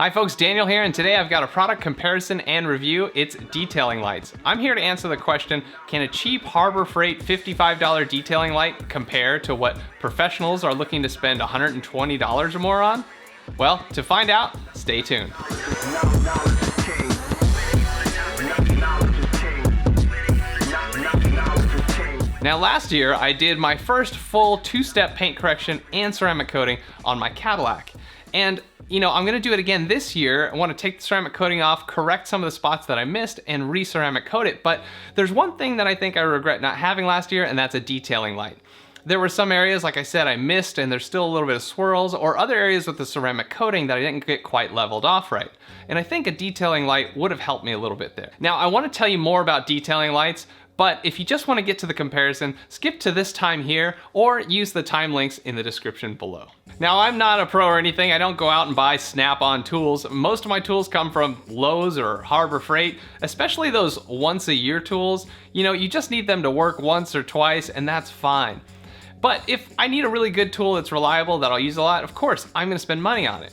Hi folks, Daniel here, and today I've got a product comparison and review. It's detailing lights. I'm here to answer the question, can a cheap Harbor Freight $55 detailing light compare to what professionals are looking to spend $120 or more on? Well, to find out, stay tuned. Now last year, I did my first full two-step paint correction and ceramic coating on my Cadillac. And I'm gonna do it again this year. I wanna take the ceramic coating off, correct some of the spots that I missed, and re-ceramic coat it. But there's one thing that I think I regret not having last year, and that's a detailing light. There were some areas, like I said, I missed, and there's still a little bit of swirls, or other areas with the ceramic coating that I didn't get quite leveled off right. And I think a detailing light would have helped me a little bit there. Now, I wanna tell you more about detailing lights, but if you just want to get to the comparison, skip to this time here or use the time links in the description below. Now, I'm not a pro or anything. I don't go out and buy Snap-on tools. Most of my tools come from Lowe's or Harbor Freight, especially those once-a-year tools. You just need them to work once or twice, and that's fine. But if I need a really good tool that's reliable, that I'll use a lot, of course, I'm going to spend money on it.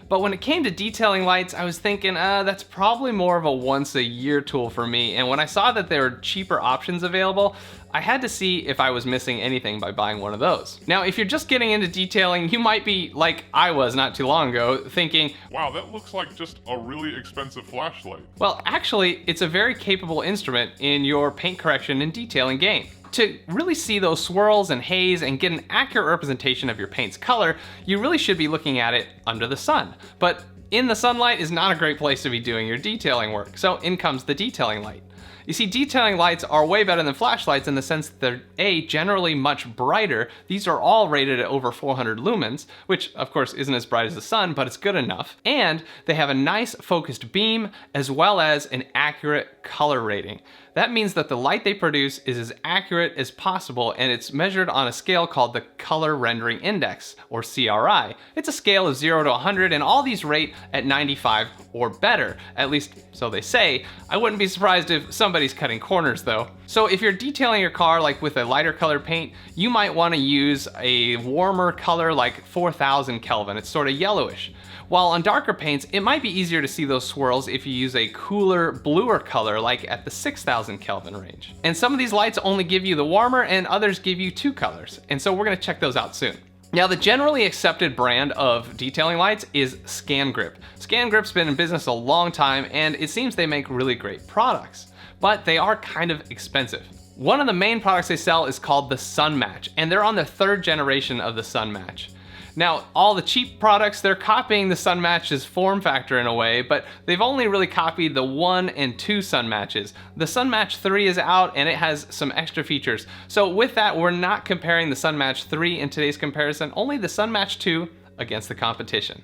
But when it came to detailing lights, I was thinking, that's probably more of a once-a-year tool for me. And when I saw that there were cheaper options available, I had to see if I was missing anything by buying one of those. Now, if you're just getting into detailing, you might be, like I was not too long ago, thinking, wow, that looks like just a really expensive flashlight. Well, actually, it's a very capable instrument in your paint correction and detailing game. To really see those swirls and haze and get an accurate representation of your paint's color, you really should be looking at it under the sun. But in the sunlight is not a great place to be doing your detailing work, so in comes the detailing light. You see, detailing lights are way better than flashlights in the sense that they're generally much brighter. These are all rated at over 400 lumens, which of course isn't as bright as the sun, but it's good enough. And they have a nice focused beam as well as an accurate color rating. That means that the light they produce is as accurate as possible, and it's measured on a scale called the Color Rendering Index, or CRI. It's a scale of 0 to 100, and all these rate at 95 or better, at least so they say. I wouldn't be surprised if somebody's cutting corners though. So if you're detailing your car like with a lighter color paint, you might want to use a warmer color like 4000 Kelvin. It's sort of yellowish. While on darker paints, it might be easier to see those swirls if you use a cooler, bluer color like at the 6000 Kelvin range. And some of these lights only give you the warmer and others give you two colors. And so we're gonna check those out soon. Now, the generally accepted brand of detailing lights is Scangrip. Scangrip's been in business a long time, and it seems they make really great products, but they are kind of expensive. One of the main products they sell is called the Sun Match, and they're on the third generation of the Sun Match. Now, all the cheap products, they're copying the Sun Match's form factor in a way, but they've only really copied the 1 and 2 Sun Matches. The Sun Match 3 is out and it has some extra features. So with that, we're not comparing the Sun Match 3 in today's comparison, only the Sun Match 2 against the competition.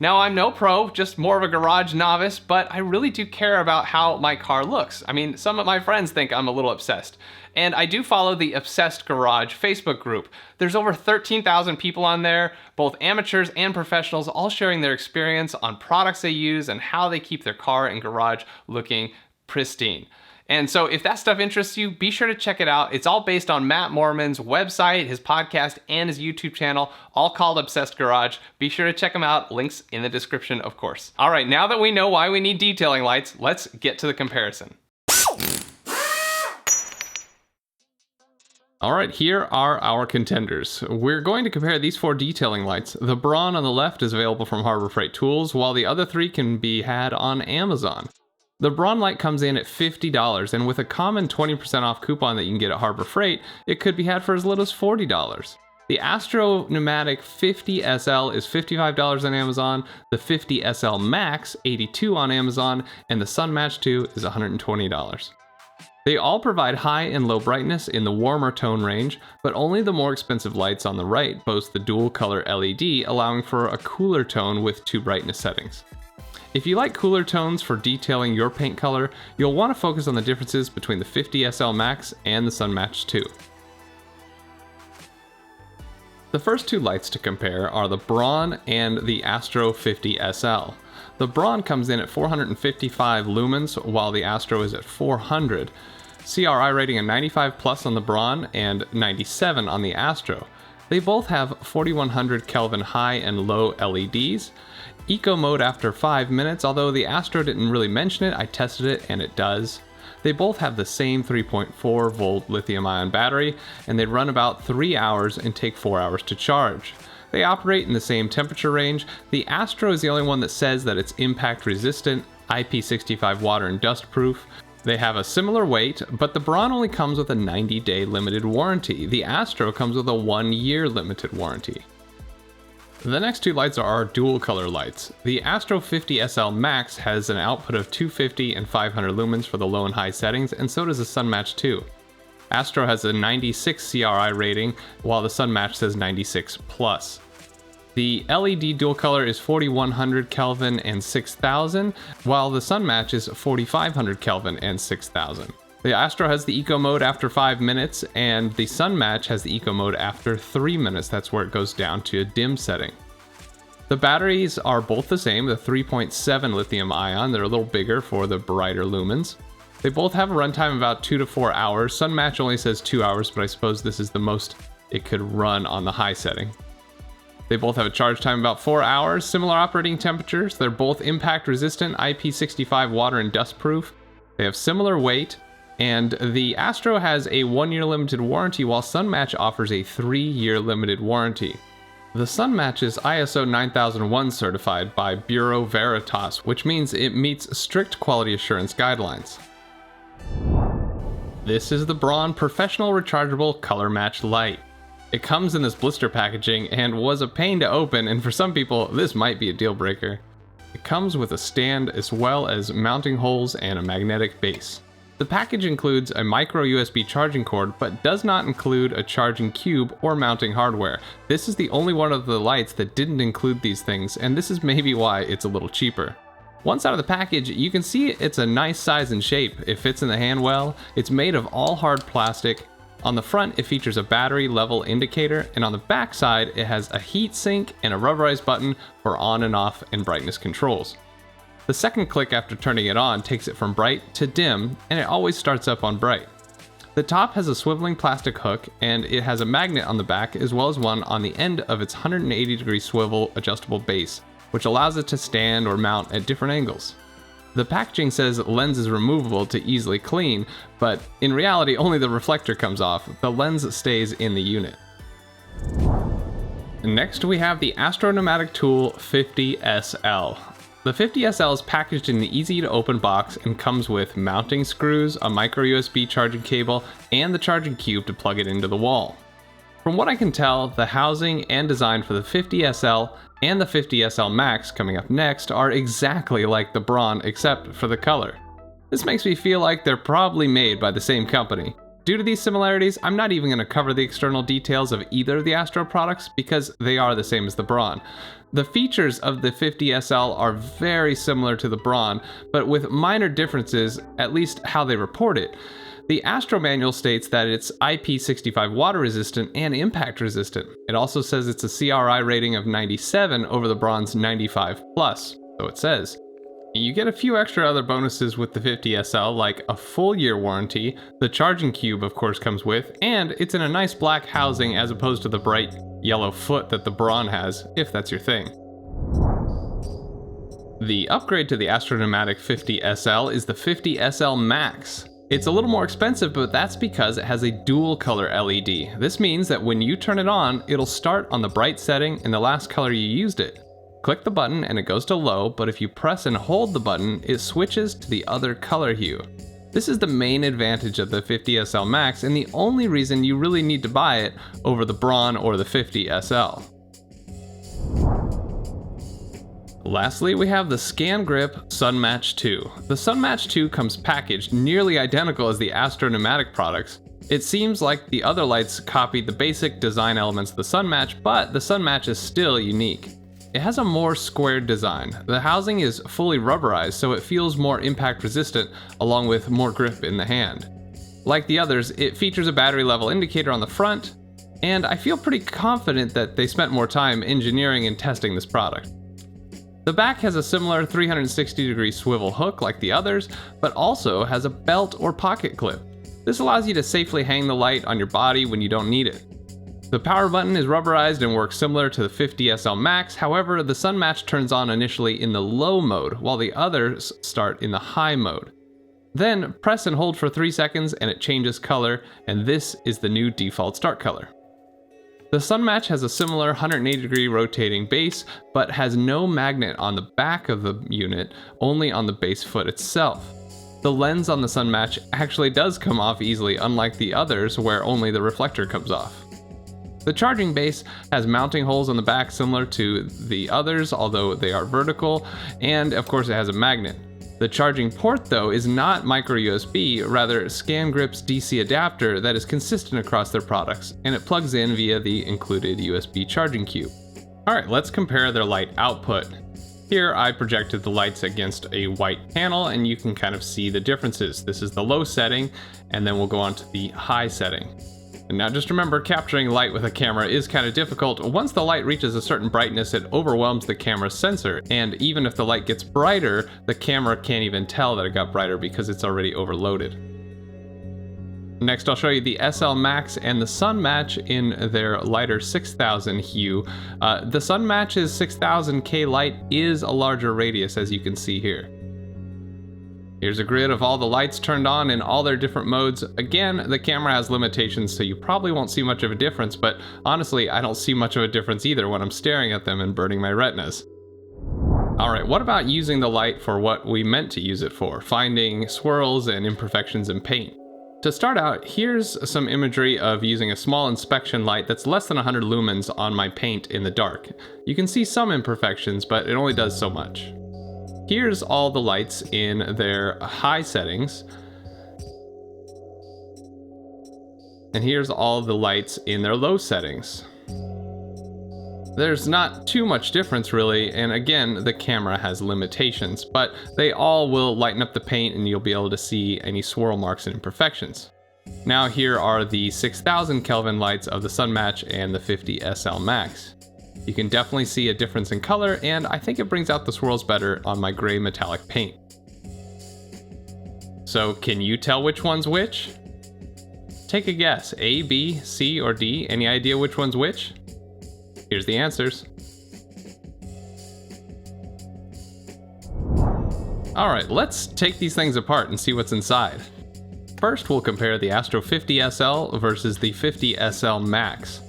Now, I'm no pro, just more of a garage novice, but I really do care about how my car looks. I mean, some of my friends think I'm a little obsessed. And I do follow the Obsessed Garage Facebook group. There's over 13,000 people on there, both amateurs and professionals, all sharing their experience on products they use and how they keep their car and garage looking pristine. And so if that stuff interests you, be sure to check it out. It's all based on Matt Moorman's website, his podcast, and his YouTube channel, all called Obsessed Garage. Be sure to check them out. Links in the description, of course. All right, now that we know why we need detailing lights, let's get to the comparison. All right, here are our contenders. We're going to compare these 4 detailing lights. The Braun on the left is available from Harbor Freight Tools, while the other 3 can be had on Amazon. The Braun light comes in at $50, and with a common 20% off coupon that you can get at Harbor Freight, it could be had for as little as $40. The Astro Pneumatic 50 SL is $55 on Amazon, the 50 SL Max $82 on Amazon, and the Sun Match 2 is $120. They all provide high and low brightness in the warmer tone range, but only the more expensive lights on the right boast the dual color LED, allowing for a cooler tone with 2 brightness settings. If you like cooler tones for detailing your paint color, you'll want to focus on the differences between the 50 SL Max and the Sun Match 2. The first 2 lights to compare are the Braun and the Astro 50 SL. The Braun comes in at 455 lumens, while the Astro is at 400. CRI rating of 95 plus on the Braun and 97 on the Astro. They both have 4100 Kelvin high and low LEDs. eco mode after 5 minutes, although the Astro didn't really mention it. I tested it and it does. They both have the same 3.4 volt lithium ion battery, and they run about 3 hours and take 4 hours to charge. They operate in the same temperature range. The Astro is the only one that says that it's impact resistant, IP65 water and dust proof. They have a similar weight, but the Braun only comes with a 90-day limited warranty. The Astro comes with a 1-year limited warranty. The next two lights are our dual color lights. The Astro 50 SL Max has an output of 250 and 500 lumens for the low and high settings, and so does the Sunmatch 2. Astro has a 96 CRI rating, while the Sunmatch says 96 plus. The LED dual color is 4100 Kelvin and 6000, while the Sunmatch is 4500 Kelvin and 6000. The Astro has the eco mode after 5 minutes, and the Sunmatch has the eco mode after 3 minutes. That's where it goes down to a dim setting. The batteries are both the same, the 3.7 lithium ion. They're a little bigger for the brighter lumens. They both have a runtime of about 2 to 4 hours. Sunmatch only says 2 hours, but I suppose this is the most it could run on the high setting. They both have a charge time of about 4 hours, similar operating temperatures. They're both impact resistant, IP65 water and dust proof. They have similar weight. And the Astro has a 1-year limited warranty, while Sunmatch offers a 3-year limited warranty. The Sunmatch is ISO 9001 certified by Bureau Veritas, which means it meets strict quality assurance guidelines. This is the Braun Professional Rechargeable Color Match Light. It comes in this blister packaging and was a pain to open, and for some people this might be a deal breaker. It comes with a stand as well as mounting holes and a magnetic base. The package includes a micro USB charging cord, but does not include a charging cube or mounting hardware. This is the only one of the lights that didn't include these things, and this is maybe why it's a little cheaper. Once out of the package, you can see it's a nice size and shape. It fits in the hand well. It's made of all hard plastic. On the front, it features a battery level indicator, and on the back side, it has a heat sink and a rubberized button for on and off and brightness controls. The second click after turning it on takes it from bright to dim, and it always starts up on bright. The top has a swiveling plastic hook, and it has a magnet on the back as well as one on the end of its 180-degree swivel adjustable base, which allows it to stand or mount at different angles. The packaging says lens is removable to easily clean, but in reality only the reflector comes off. The lens stays in the unit. Next we have the Astro Pneumatic Tool 50 SL. The 50 SL is packaged in an easy-to-open box and comes with mounting screws, a micro USB charging cable, and the charging cube to plug it into the wall. From what I can tell, the housing and design for the 50 SL and the 50 SL Max coming up next are exactly like the Braun except for the color. This makes me feel like they're probably made by the same company. Due to these similarities, I'm not even going to cover the external details of either of the Astro products because they are the same as the Braun. The features of the 50 SL are very similar to the Braun, but with minor differences, at least how they report it. The Astro manual states that it's IP65 water resistant and impact resistant. It also says it's a CRI rating of 97 over the Braun's 95 plus, so it says. You get a few extra other bonuses with the 50 SL, like a full year warranty, the charging cube of course comes with, and it's in a nice black housing as opposed to the bright yellow foot that the Braun has, if that's your thing. The upgrade to the Astro Pneumatic 50 SL is the 50 SL Max. It's a little more expensive, but that's because it has a dual color LED. This means that when you turn it on, it'll start on the bright setting in the last color you used it. Click the button and it goes to low, but if you press and hold the button, it switches to the other color hue. This is the main advantage of the 50 SL Max and the only reason you really need to buy it over the Braun or the 50 SL. Lastly, we have the Scangrip Sunmatch 2. The Sunmatch 2 comes packaged nearly identical as the Astro Pneumatic products. It seems like the other lights copied the basic design elements of the Sunmatch, but the Sunmatch is still unique. It has a more squared design. The housing is fully rubberized, so it feels more impact resistant along with more grip in the hand. Like the others, it features a battery level indicator on the front, and I feel pretty confident that they spent more time engineering and testing this product. The back has a similar 360-degree swivel hook like the others, but also has a belt or pocket clip. This allows you to safely hang the light on your body when you don't need it. The power button is rubberized and works similar to the 50SL Max, however, the sun match turns on initially in the low mode, while the others start in the high mode. Then, press and hold for 3 seconds and it changes color, and this is the new default start color. The sun match has a similar 180-degree rotating base, but has no magnet on the back of the unit, only on the base foot itself. The lens on the sun match actually does come off easily, unlike the others where only the reflector comes off. The charging base has mounting holes on the back similar to the others, although they are vertical, and of course it has a magnet. The charging port, though, is not micro USB, rather Scangrip's DC adapter that is consistent across their products, and it plugs in via the included USB charging cube. Alright, let's compare their light output. Here I projected the lights against a white panel, and you can kind of see the differences. This is the low setting, and then we'll go on to the high setting. And now just remember, capturing light with a camera is kind of difficult. Once the light reaches a certain brightness, it overwhelms the camera's sensor, and even if the light gets brighter, the camera can't even tell that it got brighter because it's already overloaded. Next, I'll show you the SL Max and the Sun Match in their lighter 6000 hue. The Sun Match's 6000K light is a larger radius, as you can see here. Here's a grid of all the lights turned on in all their different modes. Again, the camera has limitations, so you probably won't see much of a difference, but honestly, I don't see much of a difference either when I'm staring at them and burning my retinas. Alright, what about using the light for what we meant to use it for, finding swirls and imperfections in paint? To start out, here's some imagery of using a small inspection light that's less than 100 lumens on my paint in the dark. You can see some imperfections, but it only does so much. Here's all the lights in their high settings. And here's all the lights in their low settings. There's not too much difference really, and again, the camera has limitations, but they all will lighten up the paint and you'll be able to see any swirl marks and imperfections. Now here are the 6000 Kelvin lights of the Sun Match and the 50SL Max. You can definitely see a difference in color, and I think it brings out the swirls better on my gray metallic paint. So can you tell which one's which? Take a guess, A, B, C, or D? Any idea which one's which? Here's the answers. Alright, let's take these things apart and see what's inside. First, we'll compare the Astro 50SL versus the 50SL Max.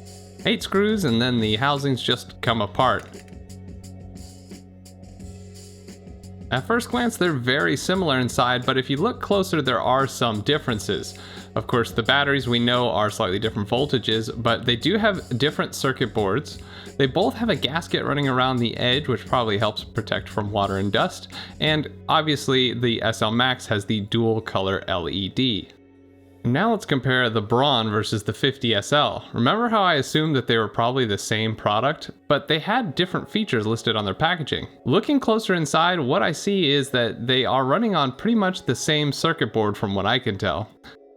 8 screws and then the housings just come apart. At first glance, they're very similar inside, but if you look closer, there are some differences. Of course, the batteries we know are slightly different voltages, but they do have different circuit boards. They both have a gasket running around the edge, which probably helps protect from water and dust. And obviously, the SL Max has the dual color LED. Now let's compare the Braun versus the 50SL. Remember how I assumed that they were probably the same product? But they had different features listed on their packaging. Looking closer inside, what I see is that they are running on pretty much the same circuit board from what I can tell.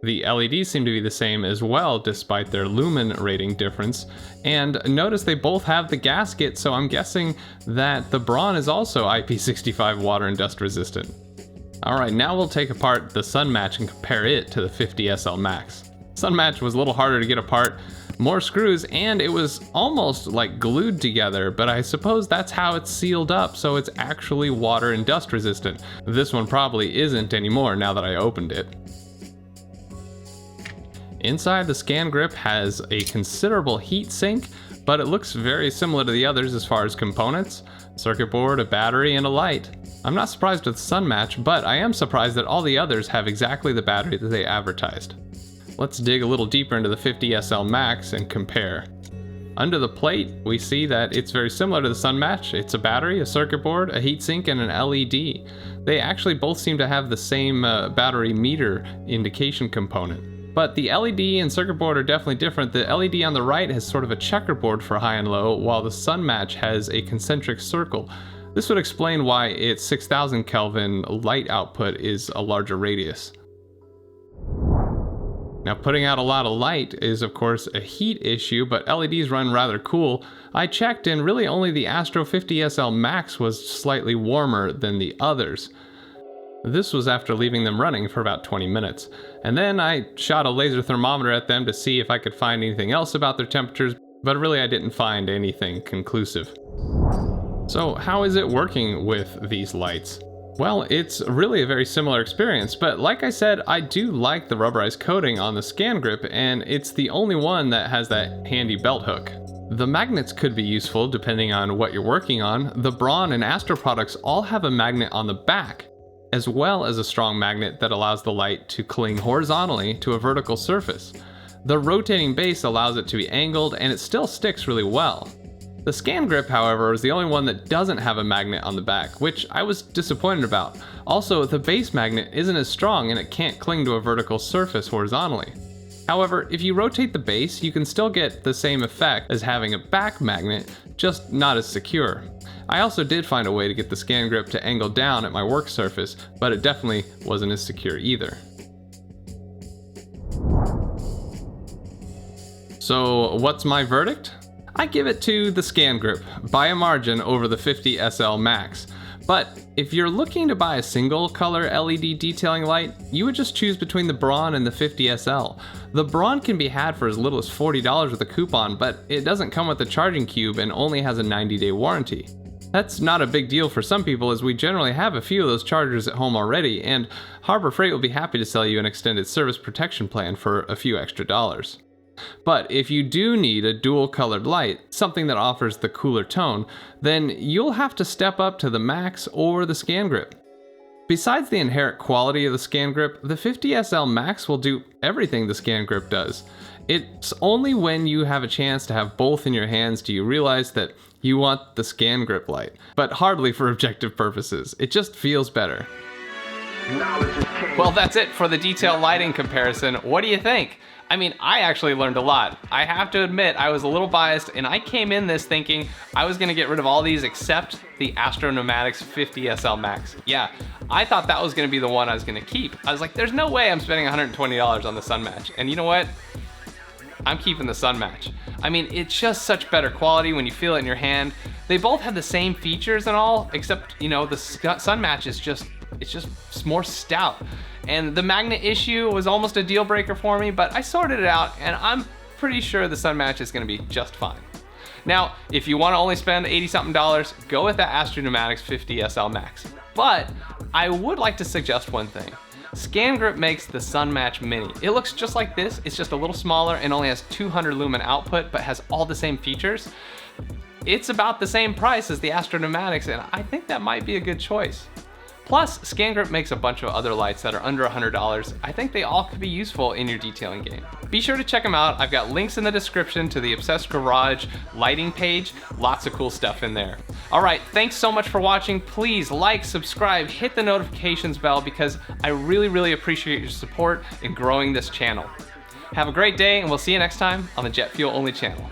The LEDs seem to be the same as well, despite their lumen rating difference. And notice they both have the gasket, so I'm guessing that the Braun is also IP65 water and dust resistant. Alright, now we'll take apart the Sun Match and compare it to the 50SL Max. Sun Match was a little harder to get apart, more screws, and it was almost like glued together, but I suppose that's how it's sealed up, so it's actually water and dust resistant. This one probably isn't anymore now that I opened it. Inside, the Scangrip has a considerable heat sink, but it looks very similar to the others as far as components: circuit board, a battery, and a light. I'm not surprised with the Sun Match, but I am surprised that all the others have exactly the battery that they advertised. Let's dig a little deeper into the 50SL Max and compare. Under the plate, we see that it's very similar to the Sun Match. It's a battery, a circuit board, a heatsink, and an LED. They actually both seem to have the same battery meter indication component. But the LED and circuit board are definitely different. The LED on the right has sort of a checkerboard for high and low, while the Sun Match has a concentric circle. This would explain why its 6000 Kelvin light output is a larger radius. Now, putting out a lot of light is of course a heat issue, but LEDs run rather cool. I checked and really only the Astro 50SL Max was slightly warmer than the others. This was after leaving them running for about 20 minutes. And then I shot a laser thermometer at them to see if I could find anything else about their temperatures, but really I didn't find anything conclusive. So how is it working with these lights? Well, it's really a very similar experience, but like I said, I do like the rubberized coating on the Scangrip, and it's the only one that has that handy belt hook. The magnets could be useful depending on what you're working on. The Braun and Astro products all have a magnet on the back, as well as a strong magnet that allows the light to cling horizontally to a vertical surface. The rotating base allows it to be angled, and it still sticks really well. The Scangrip, however, is the only one that doesn't have a magnet on the back, which I was disappointed about. Also, the base magnet isn't as strong and it can't cling to a vertical surface horizontally. However, if you rotate the base, you can still get the same effect as having a back magnet, just not as secure. I also did find a way to get the Scangrip to angle down at my work surface, but it definitely wasn't as secure either. So what's my verdict? I give it to the Scangrip by a margin over the 50 SL Max. But if you're looking to buy a single color LED detailing light, you would just choose between the Braun and the 50 SL. The Braun can be had for as little as $40 with a coupon, but it doesn't come with a charging cube and only has a 90-day warranty. That's not a big deal for some people, as we generally have a few of those chargers at home already, and Harbor Freight will be happy to sell you an extended service protection plan for a few extra dollars. But if you do need a dual colored light, something that offers the cooler tone, then you'll have to step up to the Max or the Scangrip. Besides the inherent quality of the Scangrip, the 50 SL Max will do everything the Scangrip does. It's only when you have a chance to have both in your hands do you realize that you want the Scangrip light, but hardly for objective purposes. It just feels better. Well, that's it for the detail lighting comparison. What do you think? I mean, I actually learned a lot. I have to admit, I was a little biased, and I came in this thinking I was gonna get rid of all these except the Astro 50 SL Max. Yeah, I thought that was gonna be the one I was gonna keep. I was like, there's no way I'm spending $120 on the Sun Match. And you know what? I'm keeping the Sun Match. I mean, it's just such better quality when you feel it in your hand. They both have the same features and all, except, you know, the Sun Match is just more stout. And the magnet issue was almost a deal breaker for me, but I sorted it out and I'm pretty sure the Sun Match is gonna be just fine. Now, if you wanna only spend $80-something, go with the Astro 50 SL Max. But I would like to suggest one thing. Scangrip makes the Sun Match Mini. It looks just like this, it's just a little smaller and only has 200 lumen output, but has all the same features. It's about the same price as the Astro and I think that might be a good choice. Plus, Scangrip makes a bunch of other lights that are under $100. I think they all could be useful in your detailing game. Be sure to check them out. I've got links in the description to the Obsessed Garage lighting page. Lots of cool stuff in there. All right, thanks so much for watching. Please like, subscribe, hit the notifications bell because I really appreciate your support in growing this channel. Have a great day and we'll see you next time on the Jet Fuel Only channel.